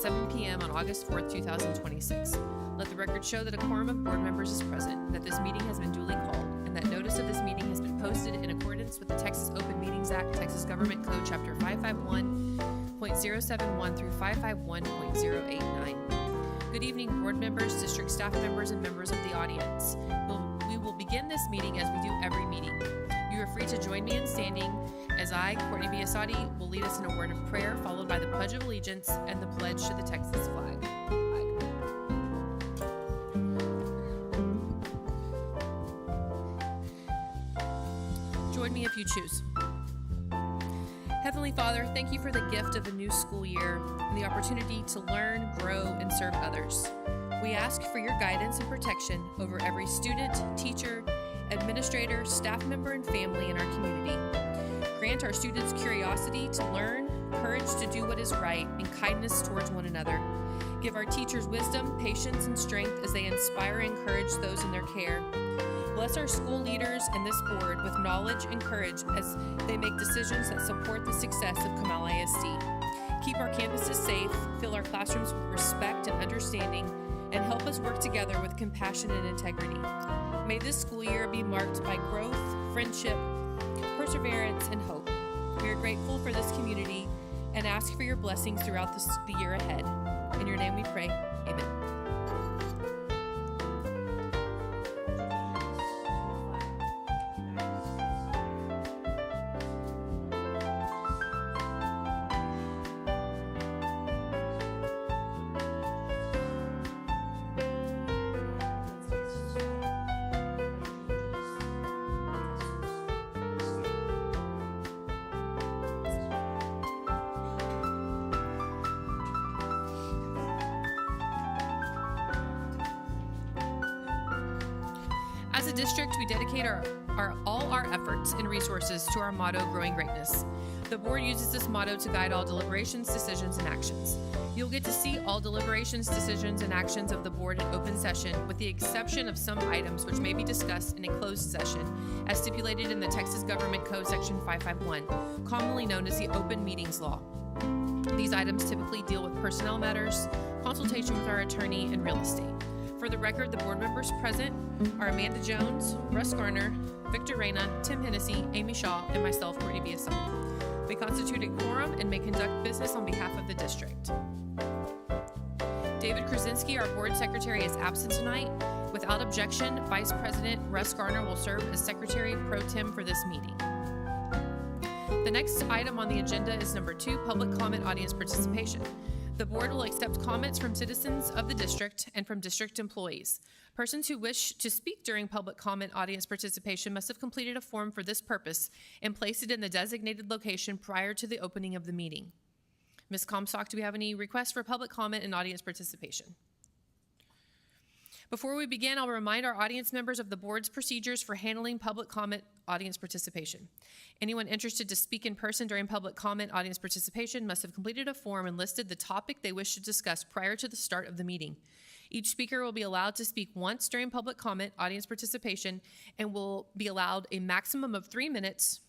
7 p.m. on August 4th, 2026. Let the record show that a quorum of board members is present, that this meeting has been duly called, and that notice of this meeting has been posted in accordance with the Texas Open Meetings Act, Texas Government Code, Chapter 551.071 through 551.089. Good evening, board members, district staff members, and members of the audience. We will begin this meeting as we do every meeting. You are free to join me in standing as I, Courtney Biasotti, will lead us in a word of prayer, followed by the Pledge of Allegiance and the pledge to the Texas flag. Join me if you choose. Heavenly Father, thank you for the gift of a new school year and the opportunity to learn, grow, and serve others. We ask for your guidance and protection over every student, teacher, administrator, staff member, and family in our community. Grant our students curiosity to learn, courage to do what is right, and kindness towards one another. Give our teachers wisdom, patience, and strength as they inspire and encourage those in their care. Bless our school leaders and this board with knowledge and courage as they make decisions that support the success of Comal ISD. Keep our campuses safe, fill our classrooms with respect and understanding, and help us work together with compassion and integrity. May this school year be marked by growth, friendship, perseverance, and hope. We are grateful for this community and ask for your blessings throughout the year ahead. In your name we pray, amen. As a district, we dedicate all our efforts and resources to our motto, Growing Greatness. The board uses this motto to guide all deliberations, decisions, and actions. You'll get to see all deliberations, decisions, and actions of the board in open session, with the exception of some items which may be discussed in a closed session, as stipulated in the Texas Government Code Section 551, commonly known as the Open Meetings Law. These items typically deal with personnel matters, consultation with our attorney, and real estate. For the record, the board members present are Amanda Jones, Russ Garner, Victor Reyna, Tim Hennessy, Amy Shaw, and myself, Courtney Biasotti. We constitute a quorum and may conduct business on behalf of the district. David Krasinski, our board secretary, is absent tonight. Without objection, Vice President Russ Garner will serve as secretary pro tem for this meeting. The next item on the agenda is number 2, public comment audience participation. The board will accept comments from citizens of the district and from district employees. Persons who wish to speak during public comment audience participation must have completed a form for this purpose and placed it in the designated location prior to the opening of the meeting. Ms. Comstock, do we have any requests for public comment and audience participation? Before we begin, I'll remind our audience members of the board's procedures for handling public comment audience participation. Anyone interested to speak in person during public comment audience participation must have completed a form and listed the topic they wish to discuss prior to the start of the meeting. Each speaker will be allowed to speak once during public comment audience participation and will be allowed a maximum of 3 minutes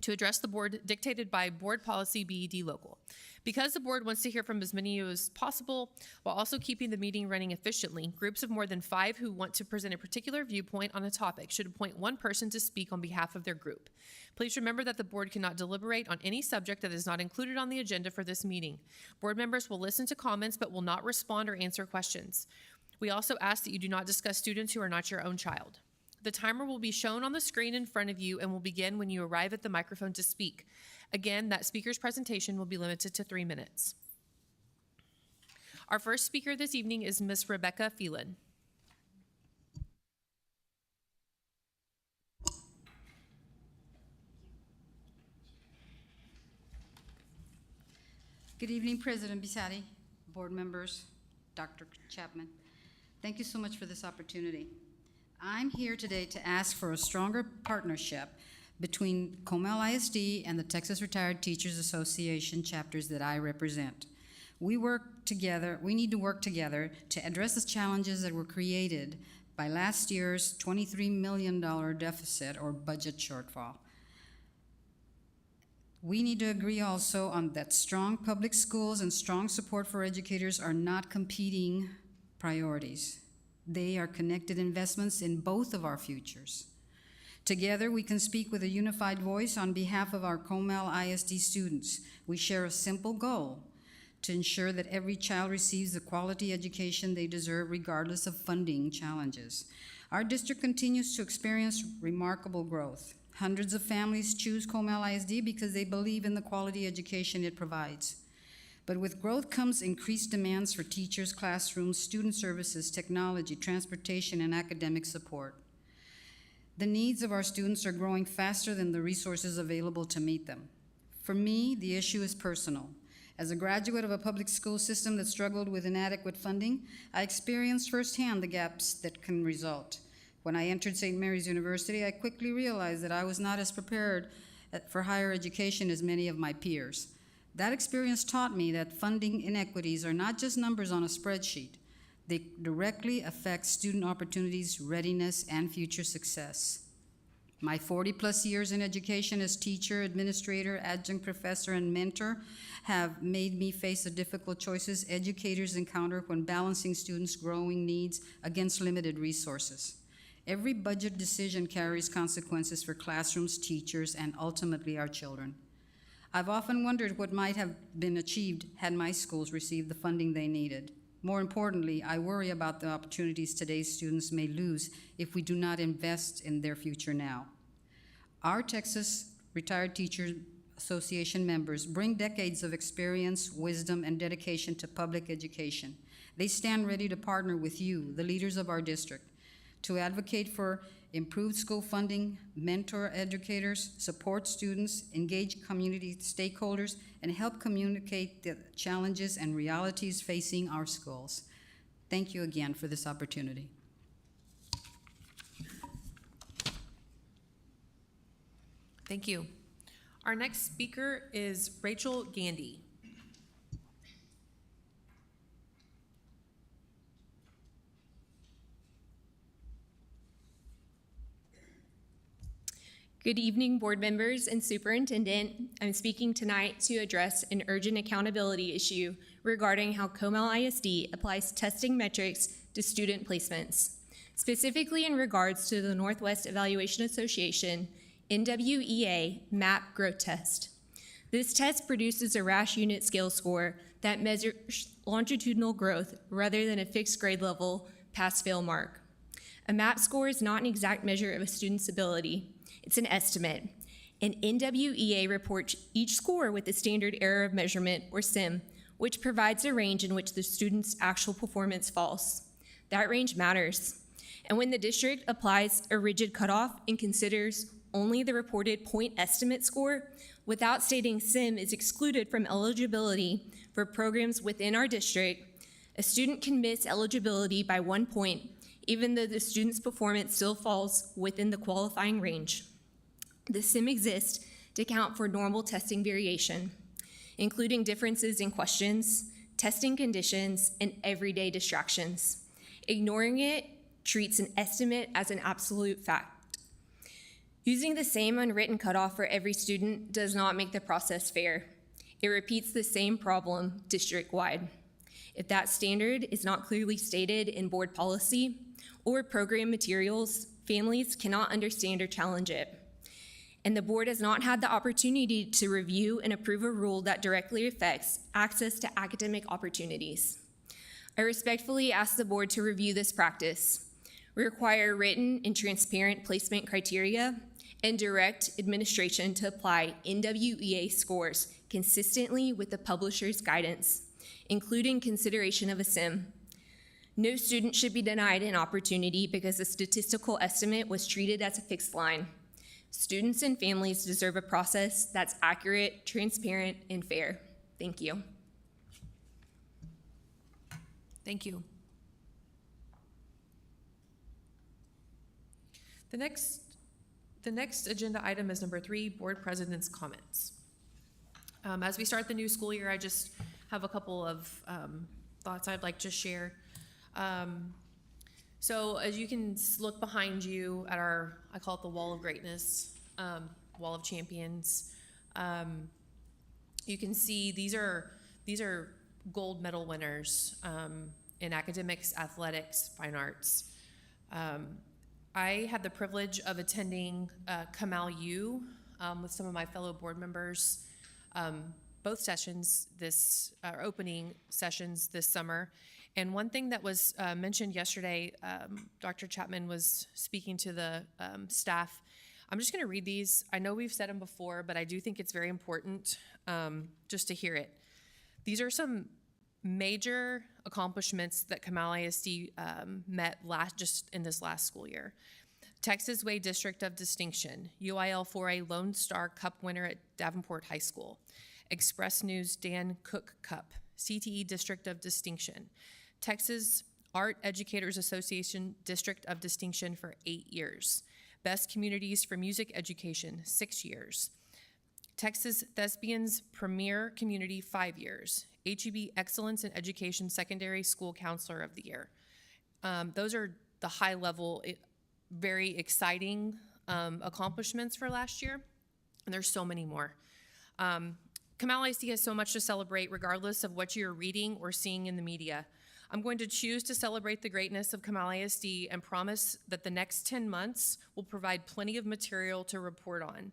to address the board dictated by Board Policy BED Local. Because the board wants to hear from as many of you as possible while also keeping the meeting running efficiently, groups of more than 5 who want to present a particular viewpoint on a topic should appoint one person to speak on behalf of their group. Please remember that the board cannot deliberate on any subject that is not included on the agenda for this meeting. Board members will listen to comments but will not respond or answer questions. We also ask that you do not discuss students who are not your own child. The timer will be shown on the screen in front of you and will begin when you arrive at the microphone to speak. Again, that speaker's presentation will be limited to 3 minutes. Our first speaker this evening is Ms. Rebecca Phelan. Good evening, President Biasotti, board members, Dr. Chapman. Thank you so much for this opportunity. I'm here today to ask for a stronger partnership between Comal ISD and the Texas Retired Teachers Association chapters that I represent. We need to work together to address the challenges that were created by last year's $23 million deficit or budget shortfall. We need to agree also on that strong public schools and strong support for educators are not competing priorities. They are connected investments in both of our futures. Together, we can speak with a unified voice on behalf of our Comal ISD students. We share a simple goal: to ensure that every child receives the quality education they deserve regardless of funding challenges. Our district continues to experience remarkable growth. Hundreds of families choose Comal ISD because they believe in the quality education it provides. But with growth comes increased demands for teachers, classrooms, student services, technology, transportation, and academic support. The needs of our students are growing faster than the resources available to meet them. For me, the issue is personal. As a graduate of a public school system that struggled with inadequate funding, I experienced firsthand the gaps that can result. When I entered St. Mary's University, I quickly realized that I was not as prepared for higher education as many of my peers. That experience taught me that funding inequities are not just numbers on a spreadsheet. They directly affect student opportunities, readiness, and future success. My 40-plus years in education as teacher, administrator, adjunct professor, and mentor have made me face the difficult choices educators encounter when balancing students' growing needs against limited resources. Every budget decision carries consequences for classrooms, teachers, and ultimately our children. I've often wondered what might have been achieved had my schools received the funding they needed. More importantly, I worry about the opportunities today's students may lose if we do not invest in their future now. Our Texas Retired Teachers Association members bring decades of experience, wisdom, and dedication to public education. They stand ready to partner with you, the leaders of our district, to advocate for improved school funding, mentor educators, support students, engage community stakeholders, and help communicate the challenges and realities facing our schools. Thank you again for this opportunity. Thank you. Our next speaker is Rachel Gandy. Good evening, board members and superintendent. I'm speaking tonight to address an urgent accountability issue regarding how Comal ISD applies testing metrics to student placements, specifically in regards to the Northwest Evaluation Association NWEA MAP growth test. This test produces a RASH unit scale score that measures longitudinal growth rather than a fixed grade level pass-fail mark. A MAP score is not an exact measure of a student's ability. It's an estimate. An NWEA reports each score with the standard error of measurement, or SIM, which provides a range in which the student's actual performance falls. That range matters. And when the district applies a rigid cutoff and considers only the reported point estimate score, without stating SIM is excluded from eligibility for programs within our district, a student can miss eligibility by 1 point, even though the student's performance still falls within the qualifying range. The SIM exists to account for normal testing variation, including differences in questions, testing conditions, and everyday distractions. Ignoring it treats an estimate as an absolute fact. Using the same unwritten cutoff for every student does not make the process fair. It repeats the same problem district-wide. If that standard is not clearly stated in board policy or program materials, families cannot understand or challenge it. And the board has not had the opportunity to review and approve a rule that directly affects access to academic opportunities. I respectfully ask the board to review this practice. We require written and transparent placement criteria and direct administration to apply NWEA scores consistently with the publisher's guidance, including consideration of a SIM. No student should be denied an opportunity because a statistical estimate was treated as a fixed line. Students and families deserve a process that's accurate, transparent, and fair. Thank you. Thank you. The next agenda item is number 3, board president's comments. As we start the new school year, I just have a couple of thoughts I'd like to share. So as you can look behind you at our, I call it the wall of greatness, wall of champions, you can see these are gold medal winners in academics, athletics, fine arts. I had the privilege of attending Comal U with some of my fellow board members, both sessions opening sessions this summer. And one thing that was mentioned yesterday, Dr. Chapman was speaking to the staff. I'm just going to read these. I know we've said them before, but I do think it's very important just to hear it. These are some major accomplishments that Comal ISD met just in this last school year. Texas Way District of Distinction, UIL 4A Lone Star Cup winner at Davenport High School, Express News Dan Cook Cup, CTE District of Distinction, Texas Art Educators Association District of Distinction for 8 years, Best Communities for Music Education, 6 years, Texas Thespians Premier Community, 5 years, HEB Excellence in Education Secondary School Counselor of the Year. Those are the high level, very exciting accomplishments for last year, and there's so many more. Comal ISD has so much to celebrate regardless of what you're reading or seeing in the media. I'm going to choose to celebrate the greatness of Comal ISD and promise that the next 10 months will provide plenty of material to report on.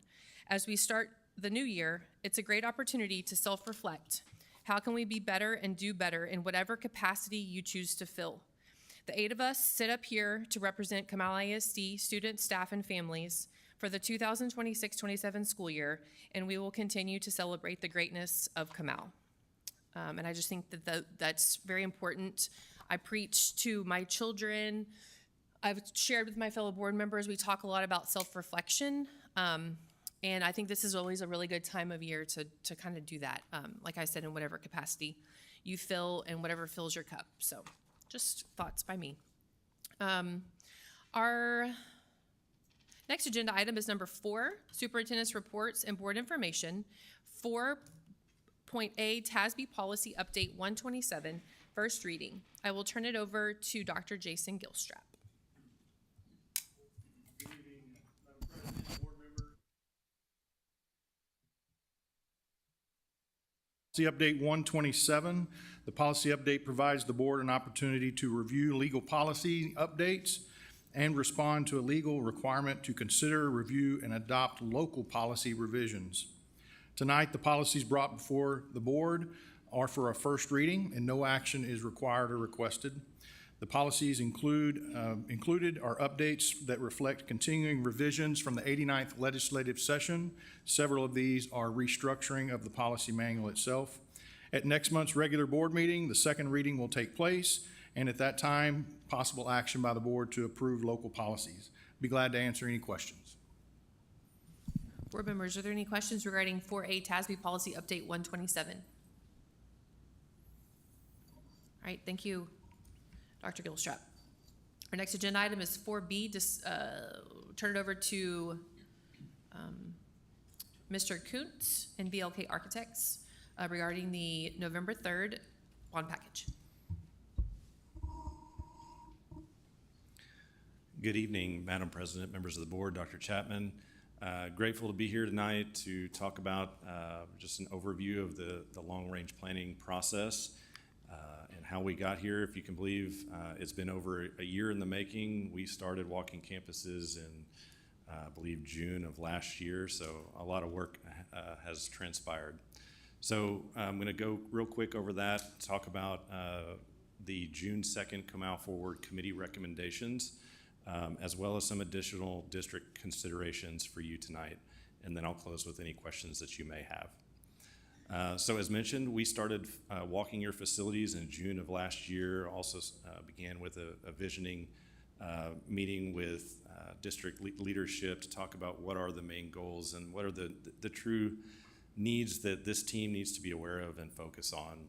As we start the new year, it's a great opportunity to self-reflect. How can we be better and do better in whatever capacity you choose to fill? The 8 of us sit up here to represent Comal ISD students, staff, and families for the 2026-27 school year, and we will continue to celebrate the greatness of Comal. And I just think that that's very important. I preach to my children. I've shared with my fellow board members, we talk a lot about self-reflection, and I think this is always a really good time of year to kind of do that, like I said, in whatever capacity you fill and whatever fills your cup. So just thoughts by me. Our next agenda item is number 4, Superintendent's Reports and Board Information. 4.A TASB Policy Update 127, first reading. I will turn it over to Dr. Jason Gilstrap. Good evening, Madam President, board members. Policy Update 127. The policy update provides the board an opportunity to review legal policy updates and respond to a legal requirement to consider, review, and adopt local policy revisions. Tonight, the policies brought before the board are for a first reading, and no action is required or requested. The policies included are updates that reflect continuing revisions from the 89th legislative session. Several of these are restructuring of the policy manual itself. At next month's regular board meeting, the second reading will take place, and at that time, possible action by the board to approve local policies. Be glad to answer any questions. Board members, are there any questions regarding 4A TASB Policy Update 127? All right, thank you, Dr. Gilstrap. Our next agenda item is 4B. Turn it over to Mr. Kuntz and BLK Architects regarding the November 3rd bond package. Good evening, Madam President, members of the board, Dr. Chapman. Grateful to be here tonight to talk about just an overview of the long-range planning process and how we got here. If you can believe, it's been over a year in the making. We started walking campuses in, I believe, June of last year, so a lot of work has transpired. So I'm going to go real quick over that, talk about the June 2nd Comal Forward Committee recommendations, as well as some additional district considerations for you tonight, and then I'll close with any questions that you may have. So as mentioned, we started walking your facilities in June of last year, also began with a visioning meeting with district leadership to talk about what are the main goals and what are the true needs that this team needs to be aware of and focus on.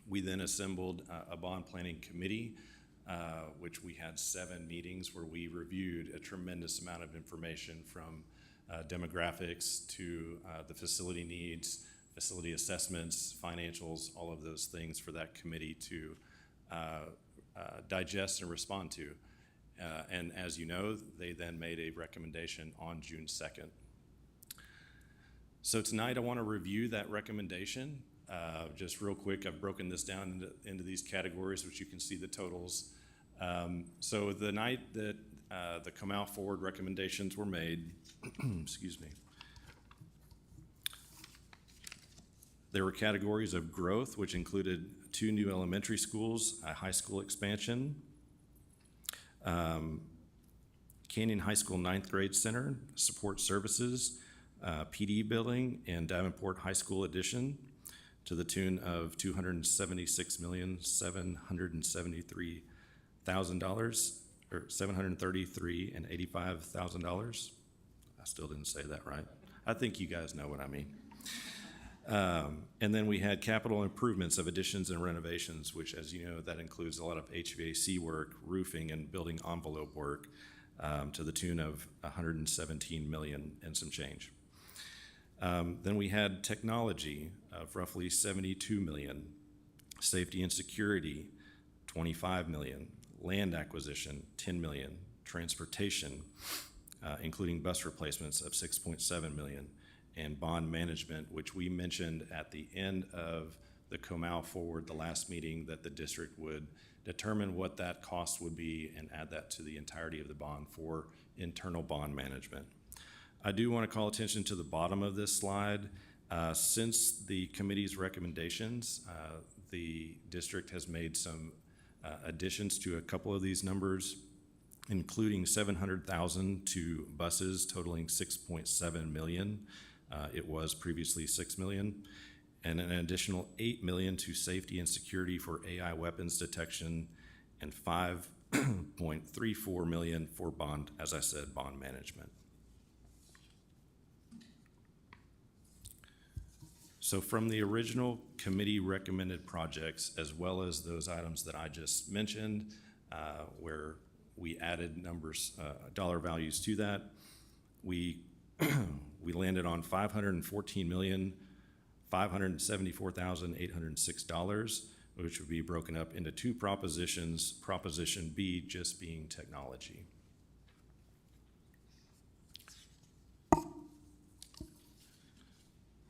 We then assembled a bond planning committee, which we had 7 meetings where we reviewed a tremendous amount of information from demographics to the facility needs, facility assessments, financials, all of those things for that committee to digest and respond to. And as you know, they then made a recommendation on June 2nd. So tonight I want to review that recommendation. just real quick, I've broken this down into these categories, which you can see the totals. So the night that the Comal Forward recommendations were made, excuse me, there were categories of growth, which included 2 new elementary schools, a high school expansion, Canyon High School 9th grade center, support services, PD building, and Davenport High School addition to the tune of $276,773,000, or $733,085,000. I still didn't say that right. I think you guys know what I mean. And then we had capital improvements of additions and renovations, which, as you know, that includes a lot of HVAC work, roofing, and building envelope work to the tune of $117 million and some change. Then we had technology of roughly $72 million, safety and security, $25 million, land acquisition, $10 million, transportation, including bus replacements of $6.7 million, and bond management, which we mentioned at the end of the Comal Forward, the last meeting, that the district would determine what that cost would be and add that to the entirety of the bond for internal bond management. I do want to call attention to the bottom of this slide. Since the committee's recommendations, the district has made some additions to a couple of these numbers, including $700,000 to buses totaling $6.7 million. It was previously $6 million, and an additional $8 million to safety and security for AI weapons detection, and $5.34 million for bond, as I said, bond management. So from the original committee recommended projects, as well as those items that I just mentioned, where we added numbers, dollar values to that, we landed on $514,574,806, which would be broken up into 2 propositions, Proposition B just being technology.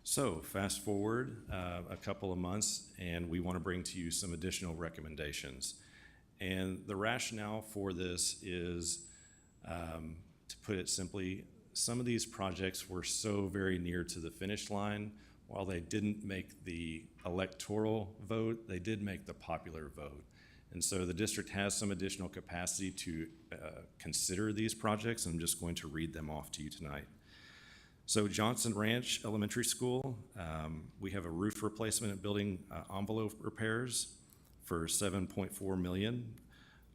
So fast forward a couple of months, and we want to bring to you some additional recommendations. And the rationale for this is, to put it simply, some of these projects were so very near to the finish line. While they didn't make the electoral vote, they did make the popular vote. And so the district has some additional capacity to consider these projects. I'm just going to read them off to you tonight. So Johnson Ranch Elementary School, we have a roof replacement and building envelope repairs for $7.4 million.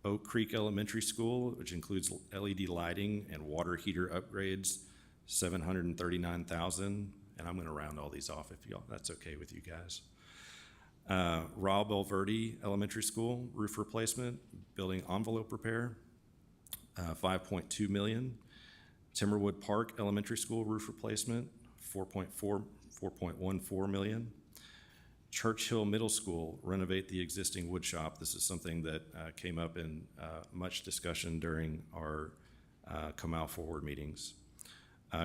Oak Creek Elementary School, which includes LED lighting and water heater upgrades, $739,000. And I'm going to round all these off if that's okay with you guys. Raul Belverde Elementary School, roof replacement, building envelope repair, $5.2 million. Timberwood Park Elementary School roof replacement, $4.14 million. Churchill Middle School, renovate the existing wood shop. This is something that came up in much discussion during our Comal Forward meetings.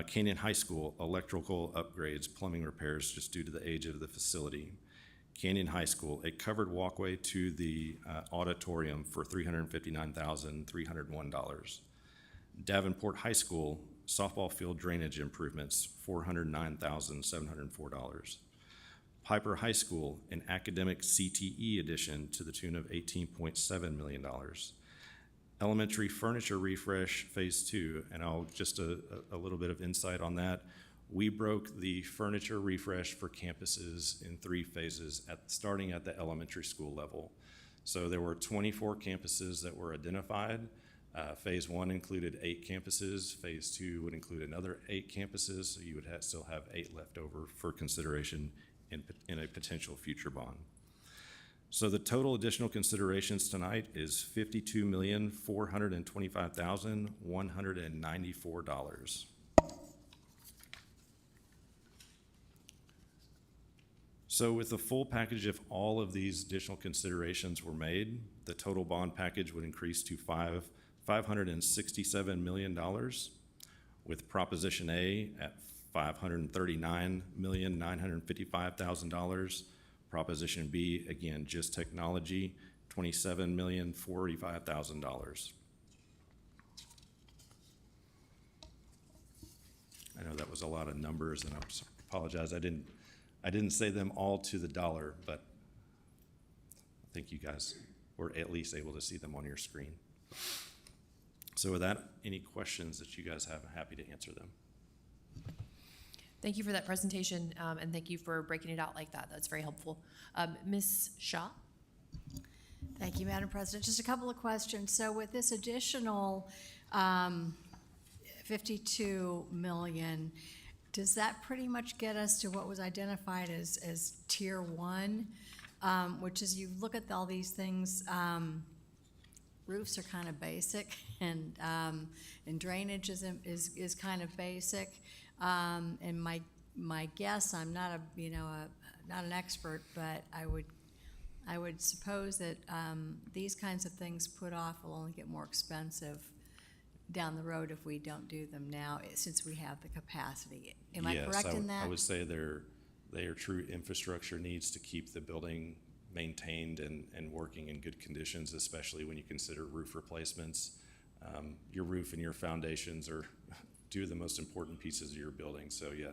Canyon High School, electrical upgrades, plumbing repairs, just due to the age of the facility. Canyon High School, a covered walkway to the auditorium for $359,301. Davenport High School, softball field drainage improvements, $409,704. Piper High School, an academic CTE addition to the tune of $18.7 million. Elementary furniture refresh phase 2, and I'll just a little bit of insight on that. We broke the furniture refresh for campuses in 3 phases, starting at the elementary school level. So there were 24 campuses that were identified. Phase 1 included 8 campuses. Phase 2 would include another 8 campuses, so you would still have 8 left over for consideration in a potential future bond. So the total additional considerations tonight is $52,425,194. So with the full package, if all of these additional considerations were made, the total bond package would increase to $567 million, with Proposition A at $539,955,000, Proposition B, again, just technology, $27,045,000. I know that was a lot of numbers, and I apologize. I didn't say them all to the dollar, but I think you guys were at least able to see them on your screen. So with that, any questions that you guys have, I'm happy to answer them. Thank you for that presentation, and thank you for breaking it out like that. That's very helpful. Ms. Shaw? Thank you, Madam President. Just a couple of questions. So with this additional 52 million, does that pretty much get us to what was identified as tier one? Which is, you look at all these things, roofs are kind of basic, and drainage is kind of basic. And my guess, I'm not not an expert, but I would suppose that these kinds of things put off will only get more expensive down the road if we don't do them now, since we have the capacity. Am I correct in that? I would say they are true infrastructure needs to keep the building maintained and working in good conditions, especially when you consider roof replacements. Your roof and your foundations are two of the most important pieces of your building. So yeah,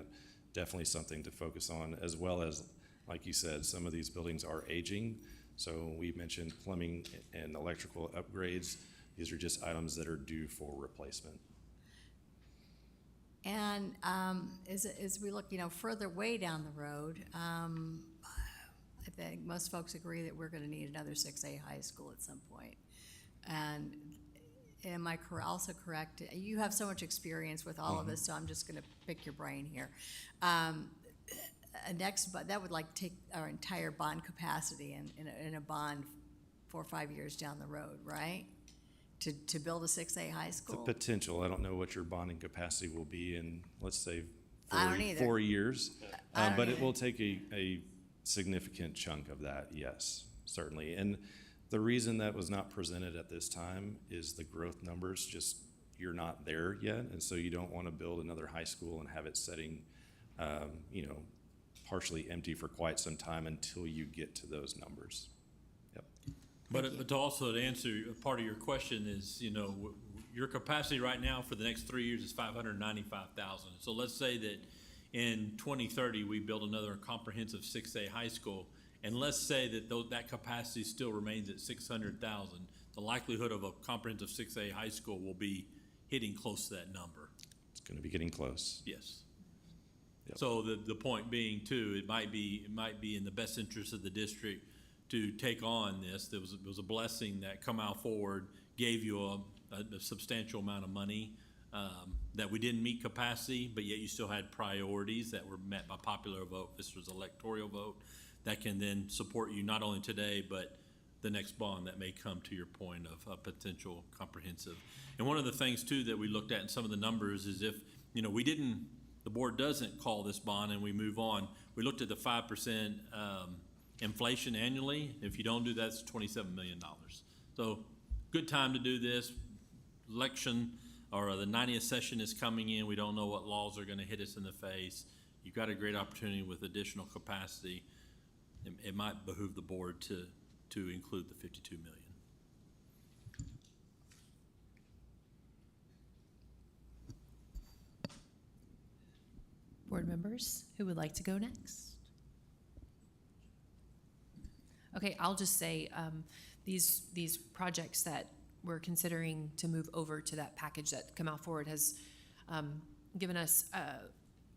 definitely something to focus on, as well as, like you said, some of these buildings are aging. So we mentioned plumbing and electrical upgrades. These are just items that are due for replacement. And as we look, further way down the road, I think most folks agree that we're going to need another 6A high school at some point. And am I also correct? You have so much experience with all of this, so I'm just going to pick your brain here. That would take our entire bond capacity in a bond 4 or 5 years down the road, right? To build a 6A high school? The potential. I don't know what your bonding capacity will be in, let's say, I don't either. 4 years. I don't But either. it will take a significant chunk of that, yes, certainly. And the reason that was not presented at this time is the growth numbers, just you're not there yet. And so you don't want to build another high school and have it sitting, partially empty for quite some time until you get to those numbers. Yep. But to answer part of your question is, your capacity right now for the next 3 years is 595,000. So let's say that in 2030, we build another comprehensive 6A high school, and let's say that that capacity still remains at 600,000. The likelihood of a comprehensive 6A high school will be hitting close to that number. It's going to be getting close. Yes. Yep. So the point being too, it might be in the best interest of the district to take on this. It was a blessing that Comal Forward gave you a substantial amount of money, that we didn't meet capacity, but yet you still had priorities that were met by popular vote. This was electoral vote that can then support you not only today, but the next bond that may come, to your point of a potential comprehensive. And one of the things too that we looked at in some of the numbers is if, the board doesn't call this bond and we move on, we looked at the 5% inflation annually. If you don't do that, it's $27 million. So good time to do this. Election or the 90th session is coming in. We don't know what laws are going to hit us in the face. You've got a great opportunity with additional capacity. It might behoove the board to include the 52 million. Board members, who would like to go next? Okay, I'll just say these projects that we're considering to move over to that package that Comal Forward has given us.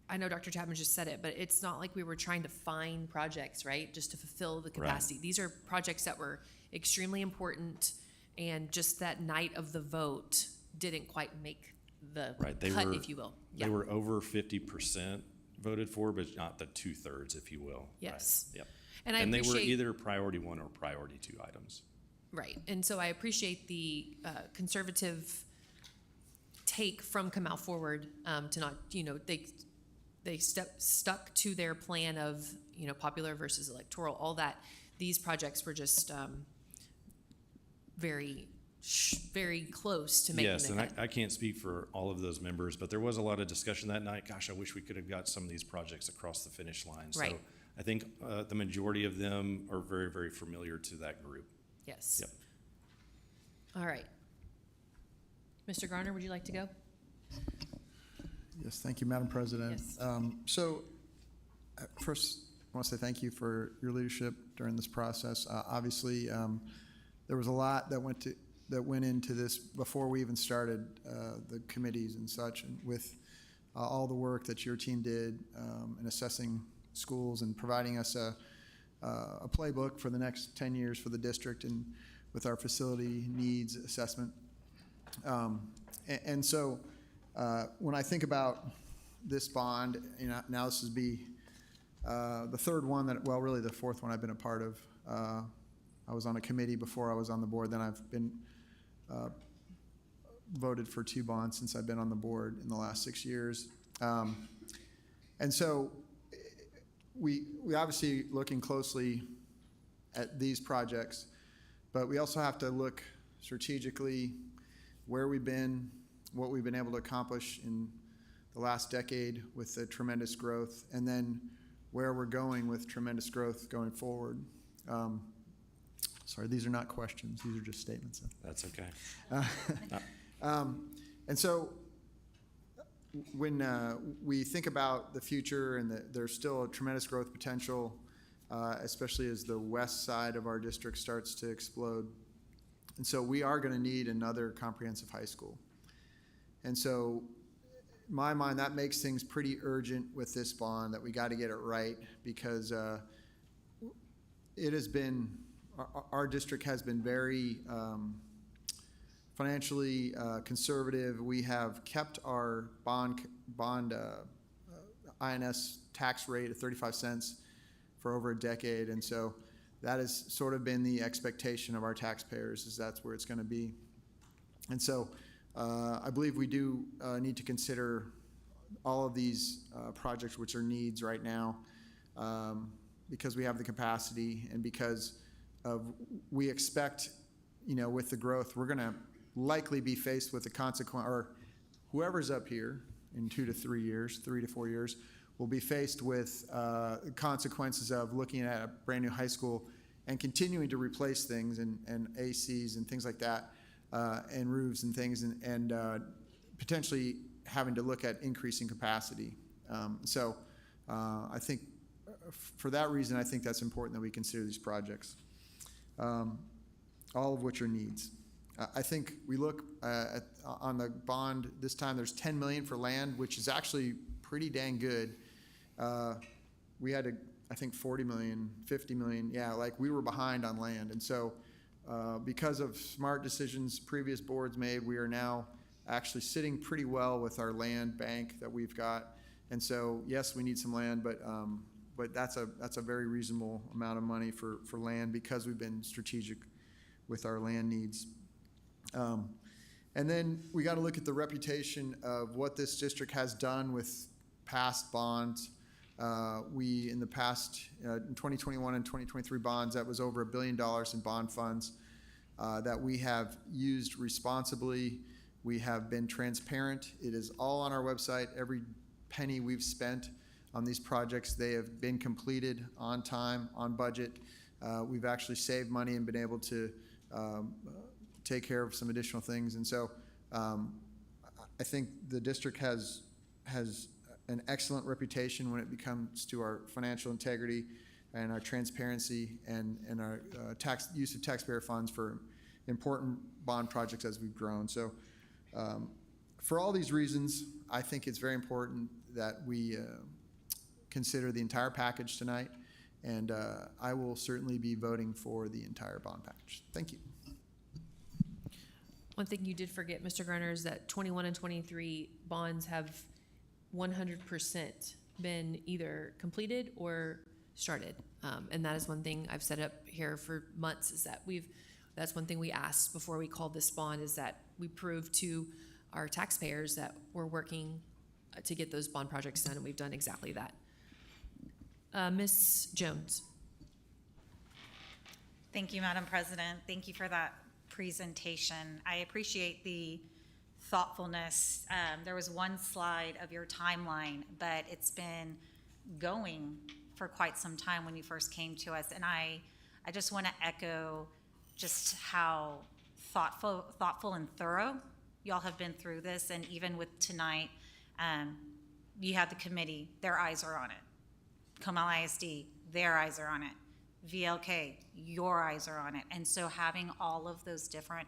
I know Dr. Chapman just said it, but it's not like we were trying to find projects, right, just to fulfill the capacity. Right. These are projects that were extremely important, and just that night of the vote didn't quite make the cut, if you will. They were over 50% voted for, but not the 2/3, if you will. Yes. Right. Yep. And they were either priority 1 or priority 2 items. Right. And so I appreciate the conservative take from Comal Forward to not, they stuck to their plan of, popular versus electoral, all that. These projects were just very close to making yes, the and cut. I can't speak for all of those members, but there was a lot of discussion that night. Gosh, I wish we could have got some of these projects across the finish line. Right. So I think the majority of them are very, very familiar to that group. Yes. Yep. All right. Mr. Garner, would you like to go? Yes, thank you, Madam President. Yes. First, I want to say thank you for your leadership during this process. Obviously, there was a lot that went into this before we even started the committees and such, and with all the work that your team did in assessing schools and providing us a playbook for the next 10 years for the district and with our facility needs assessment. And so when I think about this bond, now this would be the third one really the fourth one I've been a part of. I was on a committee before I was on the board. Then I've been voted for 2 bonds since I've been on the board in the last 6 years. And so we obviously looking closely at these projects, but we also have to look strategically where we've been, what we've been able to accomplish in the last decade with the tremendous growth, and then where we're going with tremendous growth going forward. Sorry, these are not questions. These are just statements. That's okay. And so when we think about the future and there's still a tremendous growth potential, especially as the west side of our district starts to explode. And so we are going to need another comprehensive high school. And so in my mind, that makes things pretty urgent with this bond, that we got to get it right, because it has been, our district has been very financially conservative. We have kept our bond INS tax rate at 35 cents for over a decade, and so that has sort of been the expectation of our taxpayers, is that's where it's going to be. And so I believe we do need to consider all of these projects, which are needs right now, because we have the capacity and because we expect, with the growth, we're going to likely be faced with the consequence, or whoever's up here in 2 to 3 years, 3 to 4 years, will be faced with consequences of looking at a brand new high school and continuing to replace things and ACs and things like that, and roofs and things, and potentially having to look at increasing capacity. So I think for that reason, I think that's important that we consider these projects, all of which are needs. I think we look on the bond this time, there's $10 million for land, which is actually pretty dang good. We had I think 40 million, 50 million. Yeah, like we were behind on land. And so because of smart decisions previous boards made, we are now actually sitting pretty well with our land bank that we've got. And so, yes, we need some land, but that's a very reasonable amount of money for land, because we've been strategic with our land needs. And then we got to look at the reputation of what this district has done with past bonds. We, in the past, in 2021 and 2023 bonds, that was over $1 billion in bond funds that we have used responsibly. We have been transparent. It is all on our website. Every penny we've spent on these projects, they have been completed on time, on budget. We've actually saved money and been able to take care of some additional things. And so I think the district has an excellent reputation when it comes to our financial integrity and our transparency and our use of taxpayer funds for important bond projects as we've grown. So for all these reasons, I think it's very important that we consider the entire package tonight, and I will certainly be voting for the entire bond package. Thank you. One thing you did forget, Mr. Garner, is that 21 and 23 bonds have 100% been either completed or started. And that is one thing I've set up here for months, is that that's one thing we asked before we called this bond, is that we prove to our taxpayers that we're working to get those bond projects done, and we've done exactly that. Ms. Jones. Thank you, Madam President. Thank you for that presentation. I appreciate the thoughtfulness. There was one slide of your timeline, but it's been going for quite some time when you first came to us. And I just want to echo just how thoughtful and thorough y'all have been through this. And even with tonight, you have the committee, their eyes are on it. Comal ISD, their eyes are on it. VLK, your eyes are on it. And so having all of those different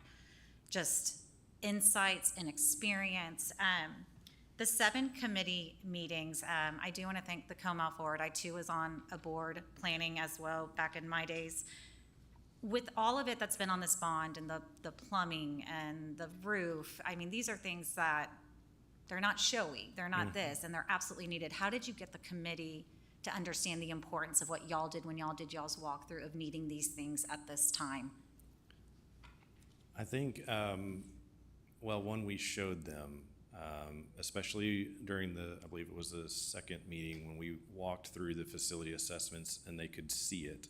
just insights and experience, the 7 committee meetings, I do want to thank the Comal Forward. I too was on a board planning as well back in my days. With all of it that's been on this bond and the plumbing and the roof, I mean, these are things that they're not showy, they're not this, and they're absolutely needed. How did you get the committee to understand the importance of what y'all did when y'all did y'all's walkthrough of needing these things at this time? I think, well, one, we showed them, especially during I believe it was the second meeting when we walked through the facility assessments and they could see it.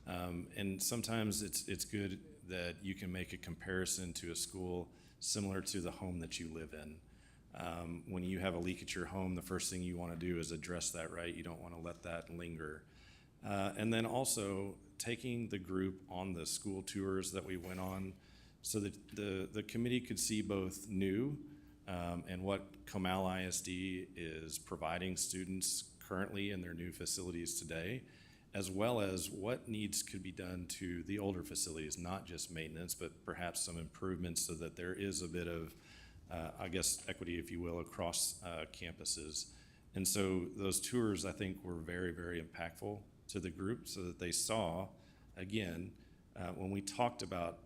And sometimes it's good that you can make a comparison to a school similar to the home that you live in. When you have a leak at your home, the first thing you want to do is address that, right? You don't want to let that linger. And then also taking the group on the school tours that we went on so that the committee could see both new and what Comal ISD is providing students currently in their new facilities today, as well as what needs could be done to the older facilities, not just maintenance, but perhaps some improvements so that there is a bit of, I guess, equity, if you will, across campuses. And so those tours, I think, were very, very impactful to the group so that they saw, again, when we talked about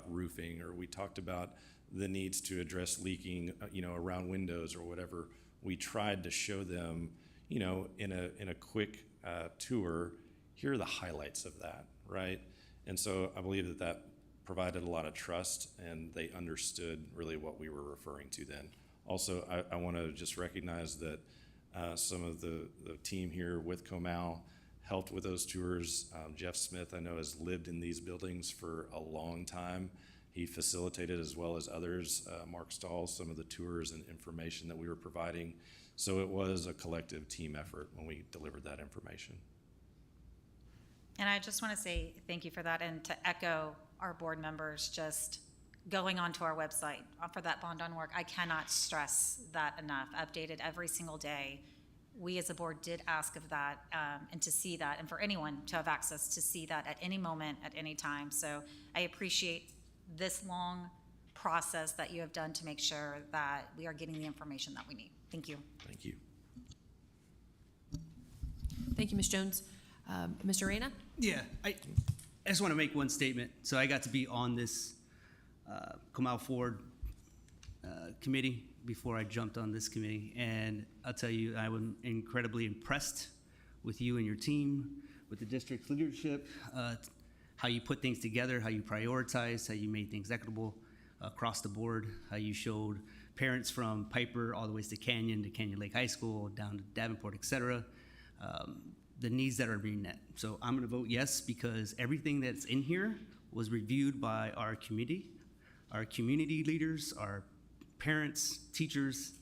roofing or we talked about the needs to address leaking, around windows or whatever, we tried to show them, in a quick tour, here are the highlights of that, right? And so I believe that provided a lot of trust and they understood really what we were referring to then. Also, I want to just recognize that some of the team here with Comal helped with those tours. Jeff Smith, I know, has lived in these buildings for a long time. He facilitated, as well as others, Mark Stahl, some of the tours and information that we were providing. So it was a collective team effort when we delivered that information. And I just want to say thank you for that, and to echo our board members just going onto our website for that bond on work. I cannot stress that enough. Updated every single day. We as a board did ask of that, and to see that, and for anyone to have access to see that at any moment, at any time. So I appreciate this long process that you have done to make sure that we are getting the information that we need. Thank you. Thank you. Thank you, Ms. Jones. Mr. Reyna? Yeah, I just want to make one statement. So I got to be on this Comal Forward committee before I jumped on this committee, and I'll tell you, I was incredibly impressed with you and your team, with the district's leadership, how you put things together, how you prioritize, how you made things equitable across the board, how you showed parents from Piper all the way to Canyon Lake High School, down to Davenport, et cetera, the needs that are being met. So I'm going to vote yes because everything that's in here was reviewed by our community leaders, our parents, teachers,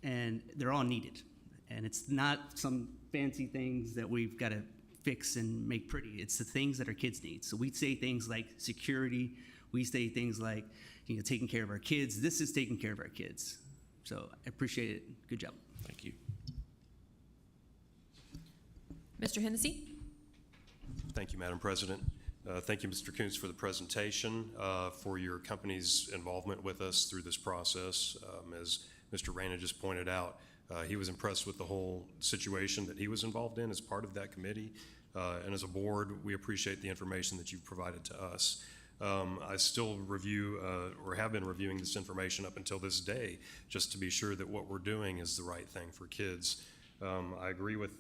and they're all needed. And it's not some fancy things that we've got to fix and make pretty. It's the things that our kids need. So we say things like security. We say things like, taking care of our kids. This is taking care of our kids. So I appreciate it. Good job. Thank you. Mr. Hennessy? Thank you, Madam President. Thank you, Mr. Coons, for the presentation, for your company's involvement with us through this process. As Mr. Reyna just pointed out, he was impressed with the whole situation that he was involved in as part of that committee. And as a board, we appreciate the information that you've provided to us. I still review or have been reviewing this information up until this day, just to be sure that what we're doing is the right thing for kids. I agree with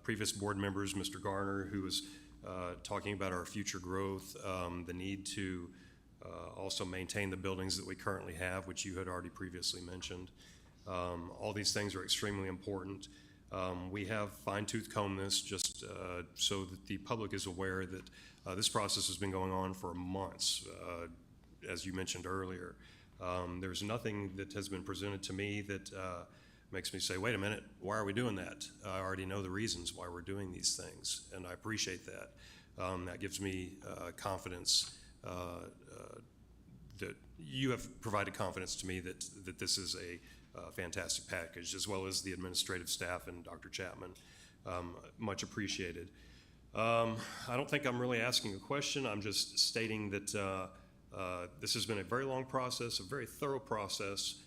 previous board members, Mr. Garner, who was talking about our future growth, the need to also maintain the buildings that we currently have, which you had already previously mentioned. All these things are extremely important. We have fine-tooth combed this just so that the public is aware that this process has been going on for months, as you mentioned earlier. There's nothing that has been presented to me that makes me say, wait a minute, why are we doing that? I already know the reasons why we're doing these things, and I appreciate that. That gives me confidence that you have provided confidence to me that this is a fantastic package, as well as the administrative staff and Dr. Chapman. Much appreciated. I don't think I'm really asking a question. I'm just stating that this has been a very long process, a very thorough process.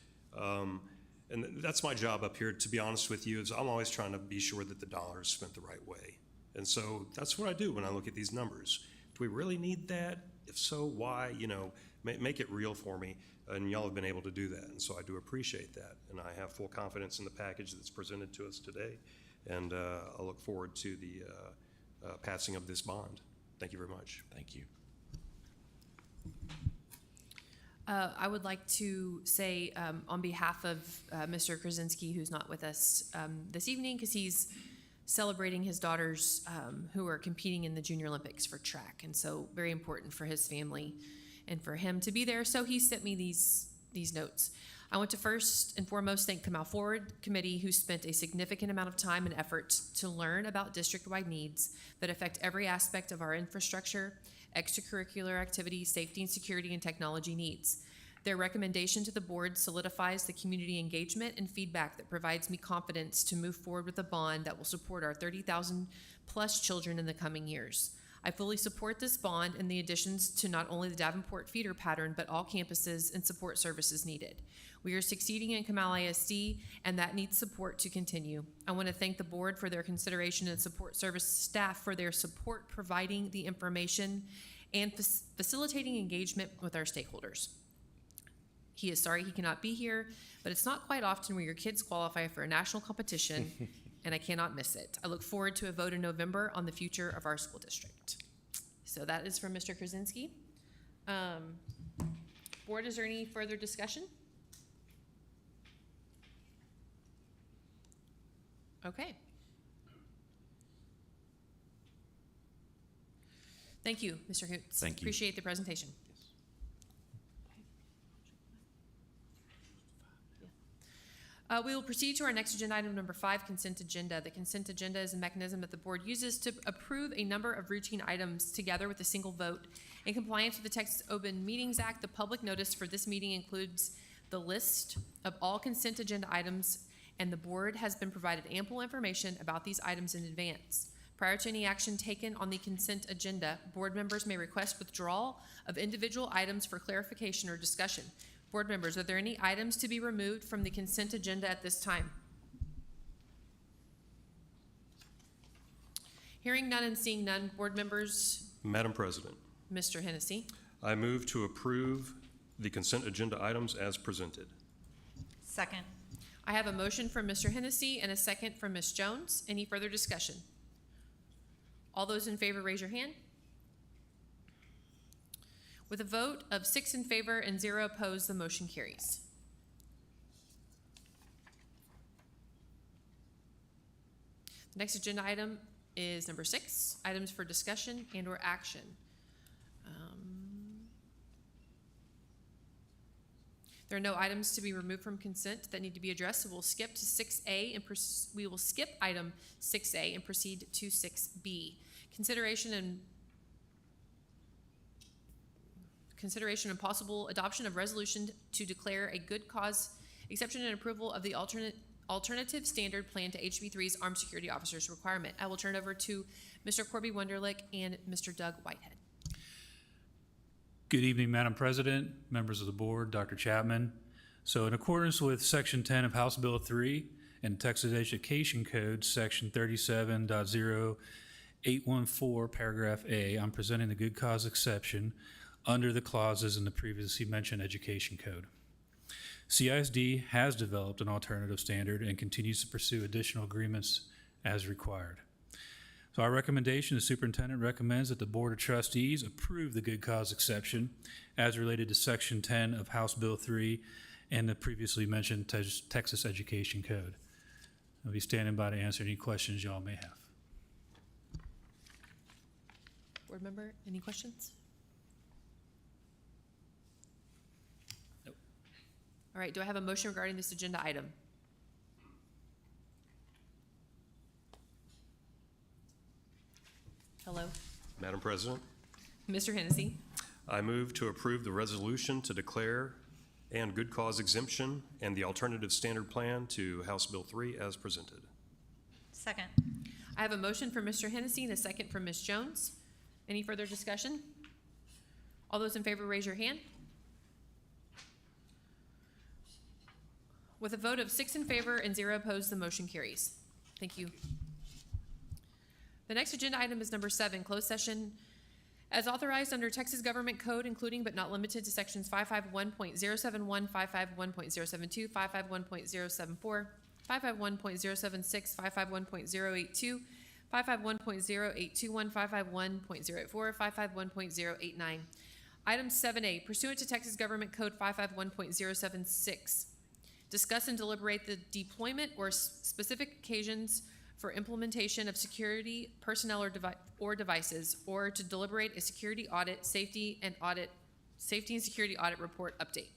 And that's my job up here, to be honest with you, is I'm always trying to be sure that the dollar is spent the right way. And so that's what I do when I look at these numbers. Do we really need that? If so, why? You know, make it real for me. And y'all have been able to do that. And so I do appreciate that. And I have full confidence in the package that's presented to us today. And I look forward to the passing of this bond. Thank you very much. Thank you. I would like to say on behalf of Mr. Krasinski, who's not with us this evening because he's celebrating his daughters who are competing in the Junior Olympics for track. And so very important for his family and for him to be there. So he sent me these notes. I want to first and foremost thank Comal Forward Committee, who spent a significant amount of time and effort to learn about district-wide needs that affect every aspect of our infrastructure, extracurricular activities, safety and security, and technology needs. Their recommendation to the board solidifies the community engagement and feedback that provides me confidence to move forward with a bond that will support our 30,000 plus children in the coming years. I fully support this bond and the additions to not only the Davenport feeder pattern, but all campuses and support services needed. We are succeeding in Comal ISD, and that needs support to continue. I want to thank the board for their consideration and support service staff for their support providing the information and facilitating engagement with our stakeholders. He is sorry he cannot be here, but it's not quite often where your kids qualify for a national competition, and I cannot miss it. I look forward to a vote in November on the future of our school district. So that is from Mr. Krasinski. Board, is there any further discussion? Okay. Thank you, Mr. Hoots. Thank you. Appreciate the presentation. We will proceed to our next agenda item, number 5, consent agenda. The consent agenda is a mechanism that the board uses to approve a number of routine items together with a single vote. In compliance with the Texas Open Meetings Act, the public notice for this meeting includes the list of all consent agenda items, and the board has been provided ample information about these items in advance. Prior to any action taken on the consent agenda, board members may request withdrawal of individual items for clarification or discussion. Board members, are there any items to be removed from the consent agenda at this time? Hearing none and seeing none, board members. Madam President, Mr. Hennessy. I move to approve the consent agenda items as presented. Second. I have a motion from Mr. Hennessy and a second from Ms. Jones. Any further discussion? All those in favor, raise your hand. With a vote of 6 in favor and 0 opposed, the motion carries. The next agenda item is number 6, items for discussion and or action. There are no items to be removed from consent that need to be addressed, so we'll skip to 6A and we will skip item 6A and proceed to 6B. Consideration and possible adoption of resolution to declare a good cause exception and approval of the alternative standard plan to HB3's armed security officers requirement. I will turn it over to Mr. Corby Wunderlich and Mr. Doug Whitehead. Good evening, Madam President, members of the board, Dr. Chapman. So in accordance with Section 10 of House Bill 3 and Texas Education Code, Section 37.0814, Paragraph A, I'm presenting the good cause exception under the clauses in the previously mentioned Education Code. CISD has developed an alternative standard and continues to pursue additional agreements as required. So our recommendation, the superintendent recommends that the Board of Trustees approve the good cause exception as related to Section 10 of House Bill 3 and the previously mentioned Texas Education Code. I'll be standing by to answer any questions y'all may have. Board member, any questions? Nope. All right, do I have a motion regarding this agenda item? Hello. Madam President, Mr. Hennessy. I move to approve the resolution to declare and good cause exemption and the alternative standard plan to House Bill 3 as presented. Second. I have a motion for Mr. Hennessy and a second from Ms. Jones. Any further discussion? All those in favor, raise your hand. With a vote of 6 in favor and 0 opposed, the motion carries. Thank you. The next agenda item is number 7, closed session. As authorized under Texas Government Code, including but not limited to sections 551.071, 551.072, 551.074, 551.076, 551.082, 551.0821, 551.084, 551.089. Item 7A, pursuant to Texas Government Code 551.076, discuss and deliberate the deployment or specific occasions for implementation of security personnel or devices, or to deliberate a security audit, safety and security audit report update.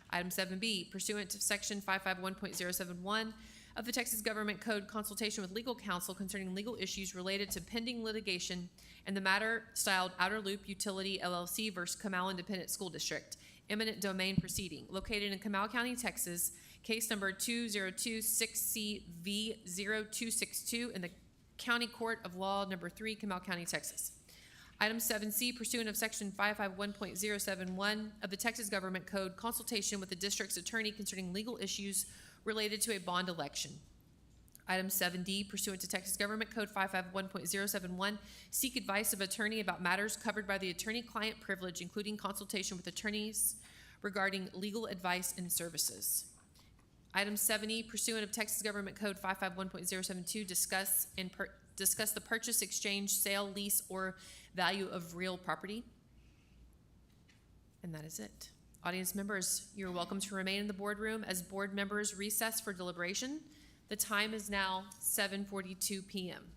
Item 7B, pursuant to section 551.071 of the Texas Government Code, consultation with legal counsel concerning legal issues related to pending litigation and the matter styled Outer Loop Utility LLC versus Comal Independent School District, eminent domain proceeding, located in Comal County, Texas, case number 2026CV0262 in the County Court of Law number 3, Comal County, Texas. Item 7C, pursuant of section 551.071 of the Texas Government Code, consultation with the district's attorney concerning legal issues related to a bond election. Item 7D, pursuant to Texas Government Code 551.071, seek advice of attorney about matters covered by the attorney-client privilege, including consultation with attorneys regarding legal advice and services. Item 7E, pursuant of Texas Government Code 551.072, discuss the purchase, exchange, sale, lease, or value of real property. And that is it. Audience members, you're welcome to remain in the boardroom as board members recess for deliberation. The time is now 7:42 p.m.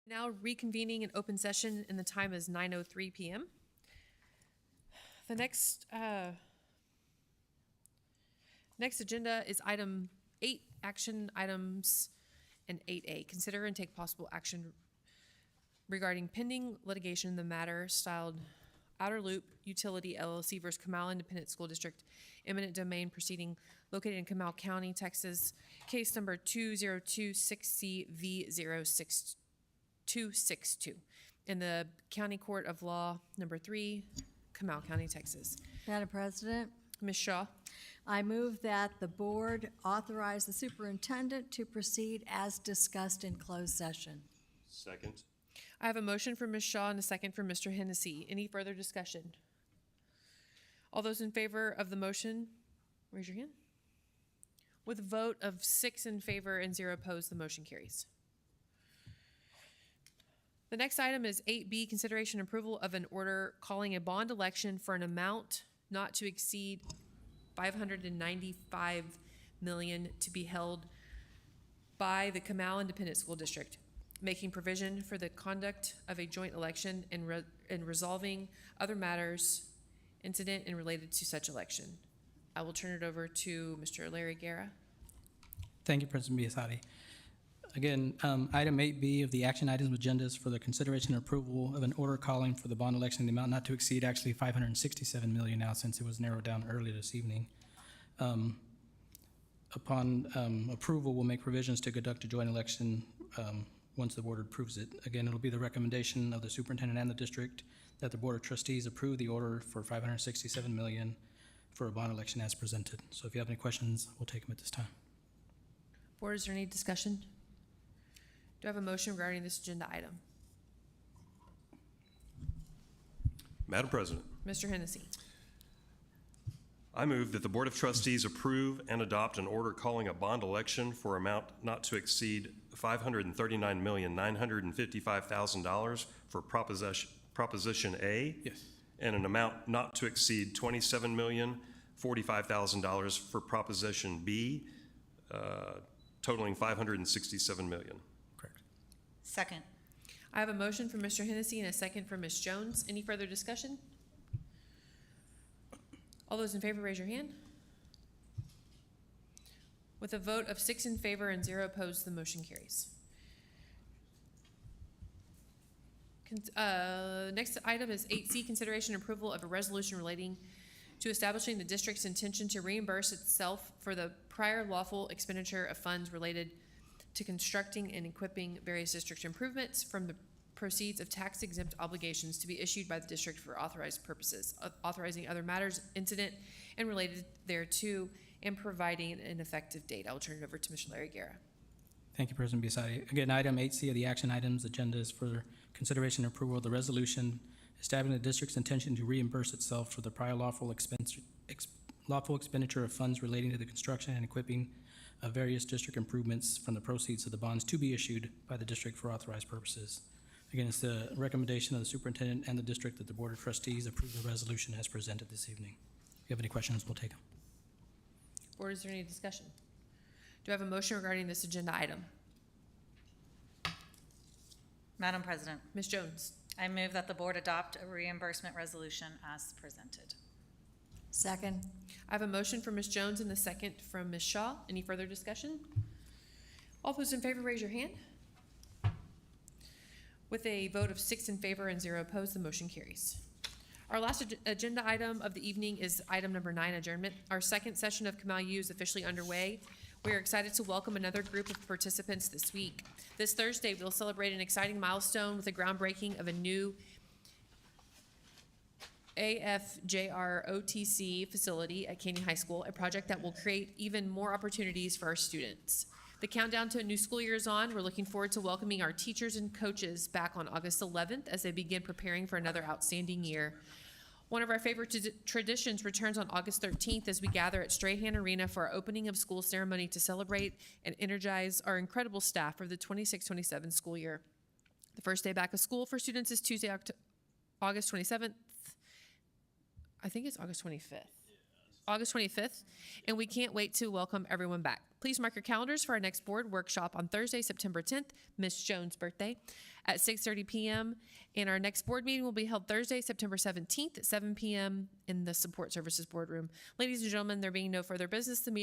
Now reconvening in open session, and the time is 9:03 p.m. The next agenda is item 8, action items, and 8A. Consider and take possible action regarding pending litigation in the matter styled Outer Loop Utility LLC versus Comal Independent School District, eminent domain proceeding located in Comal County, Texas, case number 2026CV06262 in the County Court of Law number 3, Comal County, Texas. Madam President, Ms. Shaw, I move that the board authorize the superintendent to proceed as discussed in closed session. Second. I have a motion from Ms. Shaw and a second from Mr. Hennessy. Any further discussion? All those in favor of the motion, raise your hand. With a vote of 6 in favor and 0 opposed, the motion carries. The next item is 8B, consideration and approval of an order calling a bond election for an amount not to exceed $595 million to be held by the Comal Independent School District, making provision for the conduct of a joint election and resolving other matters incident and related to such election. I will turn it over to Mr. Larry Guerra. Thank you, President Biasotti. Again, item 8B of the action items agenda is for the consideration and approval of an order calling for the bond election, the amount not to exceed actually $567 million now, since it was narrowed down earlier this evening. Upon approval, we'll make provisions to conduct a joint election once the board approves it. Again, it'll be the recommendation of the superintendent and the district that the Board of Trustees approve the order for $567 million for a bond election as presented. So if you have any questions, we'll take them at this time. Board, is there any discussion? Do I have a motion regarding this agenda item? Madam President, Mr. Hennessy. I move that the Board of Trustees approve and adopt an order calling a bond election for amount not to exceed $539,955,000 for Proposition A. Yes. And an amount not to exceed $27,045,000 for Proposition B, totaling $567 million. Correct. Second. I have a motion from Mr. Hennessy and a second from Ms. Jones. Any further discussion? All those in favor, raise your hand. With a vote of 6 in favor and 0 opposed, the motion carries. Next item is 8C, consideration and approval of a resolution relating to establishing the district's intention to reimburse itself for the prior lawful expenditure of funds related to constructing and equipping various district improvements from the proceeds of tax-exempt obligations to be issued by the district for authorized purposes, authorizing other matters incident and related thereto, and providing an effective date. I will turn it over to Mr. Larry Guerra. Thank you, President Biasotti. Again, item 8C of the action items agenda is for consideration and approval of the resolution establishing the district's intention to reimburse itself for the prior lawful expenditure of funds relating to the construction and equipping of various district improvements from the proceeds of the bonds to be issued by the district for authorized purposes. Again, it's the recommendation of the superintendent and the district that the Board of Trustees approve the resolution as presented this evening. If you have any questions, we'll take them. Board, is there any discussion? Do I have a motion regarding this agenda item? Madam President, Ms. Jones. I move that the board adopt a reimbursement resolution as presented. Second. I have a motion from Ms. Jones and a second from Ms. Shaw. Any further discussion? All those in favor, raise your hand. With a vote of 6 in favor and 0 opposed, the motion carries. Our last agenda item of the evening is item number 9, adjournment. Our second session of Comal U is officially underway. We are excited to welcome another group of participants this week. This Thursday, we'll celebrate an exciting milestone with the groundbreaking of a new AFJROTC facility at Canyon High School, a project that will create even more opportunities for our students. The countdown to a new school year is on. We're looking forward to welcoming our teachers and coaches back on August 11th as they begin preparing for another outstanding year. One of our favorite traditions returns on August 13th as we gather at Strahan Arena for our opening of school ceremony to celebrate and energize our incredible staff for the 26-27 school year. The first day back of school for students is Tuesday, August 27th. I think it's August 25th. August 25th, and we can't wait to welcome everyone back. Please mark your calendars for our next board workshop on Thursday, September 10th, Miss Jones' birthday, at 6:30 p.m. And our next board meeting will be held Thursday, September 17th at 7 p.m. in the Support Services Boardroom. Ladies and gentlemen, there being no further business, the meeting